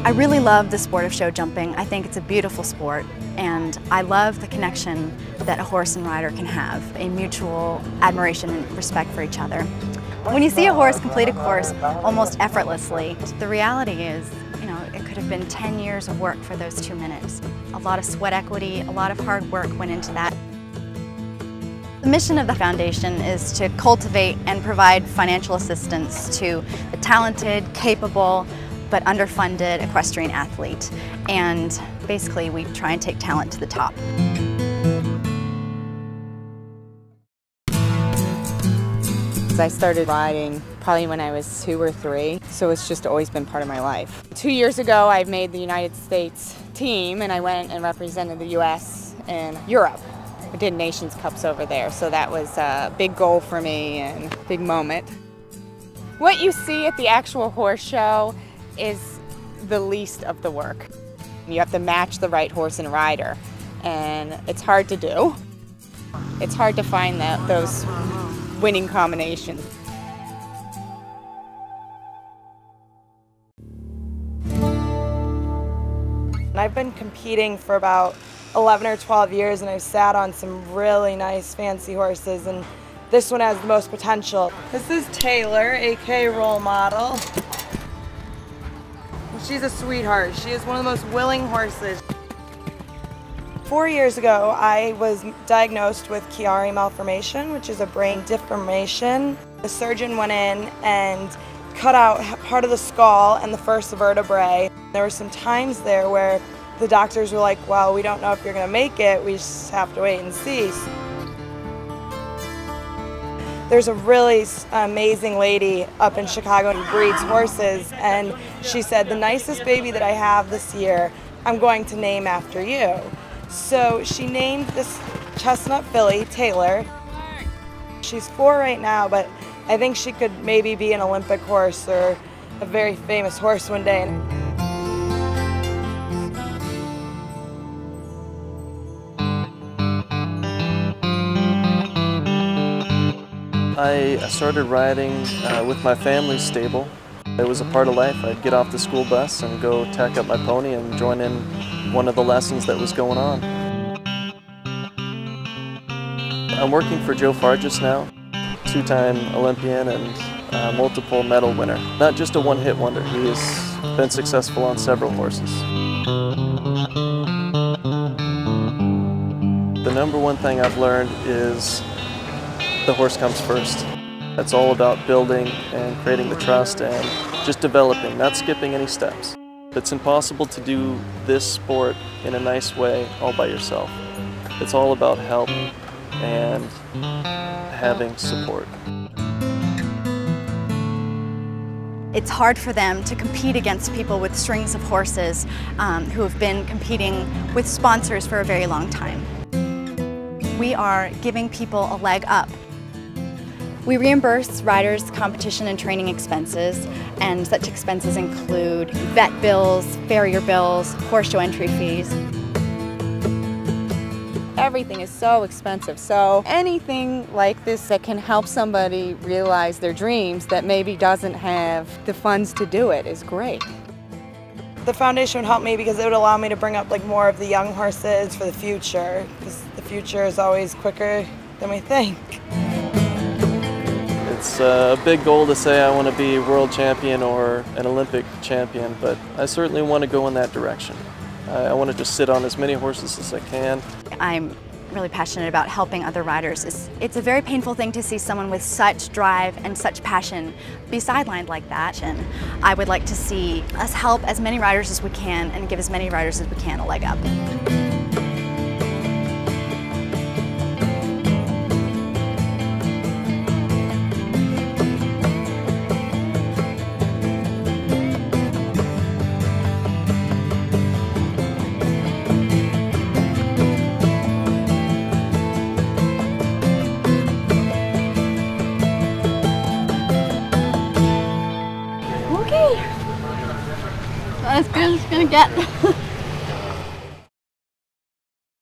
I really love the sport of show jumping. I think it's a beautiful sport, and I love the connection that a horse and rider can have, a mutual admiration and respect for each other. When you see a horse complete a course almost effortlessly, the reality is, it could have been 10 years of work for those 2 minutes. A lot of sweat equity, a lot of hard work went into that. The mission of the foundation is to cultivate and provide financial assistance to the talented, capable, but underfunded equestrian athlete. And basically, we try and take talent to the top. I started riding probably when I was 2 or 3, so it's just always been part of my life. 2 years ago, I made the United States team, and I went and represented the U.S. in Europe. I did Nations Cups over there, so that was a big goal for me and a big moment. What you see at the actual horse show is the least of the work. You have to match the right horse and rider, and it's hard to do. It's hard to find those winning combinations. I've been competing for about 11 or 12 years, and I've sat on some really nice fancy horses, and this one has the most potential. This is Taylor, aka Role Model. She's a sweetheart. She is one of the most willing horses. 4 years ago, I was diagnosed with Chiari malformation, which is a brain deformation. The surgeon went in and cut out part of the skull and the first vertebrae. There were some times there where the doctors were like, well, we don't know if you're going to make it, we just have to wait and see. There's a really amazing lady up in Chicago who breeds horses, and she said, the nicest baby that I have this year, I'm going to name after you. So she named this chestnut filly Taylor. She's 4 right now, but I think she could maybe be an Olympic horse or a very famous horse one day. I started riding with my family's stable. It was a part of life. I'd get off the school bus and go tack up my pony and join in one of the lessons that was going on. I'm working for Joe Fargis now, 2-time Olympian and multiple medal winner. Not just a one-hit wonder, he has been successful on several horses. The number one thing I've learned is the horse comes first. It's all about building and creating the trust and just developing, not skipping any steps. It's impossible to do this sport in a nice way all by yourself. It's all about help and having support. It's hard for them to compete against people with strings of horses who have been competing with sponsors for a very long time. We are giving people a leg up. We reimburse riders' competition and training expenses, and such expenses include vet bills, farrier bills, horse show entry fees. Everything is so expensive, so anything like this that can help somebody realize their dreams that maybe doesn't have the funds to do it is great. The foundation would help me because it would allow me to bring up more of the young horses for the future, because the future is always quicker than we think. It's a big goal to say I want to be world champion or an Olympic champion, but I certainly want to go in that direction. I want to just sit on as many horses as I can. I'm really passionate about helping other riders. It's a very painful thing to see someone with such drive and such passion be sidelined like that, and I would like to see us help as many riders as we can and give as many riders as we can a leg up. Okay, that's as good as it's gonna get.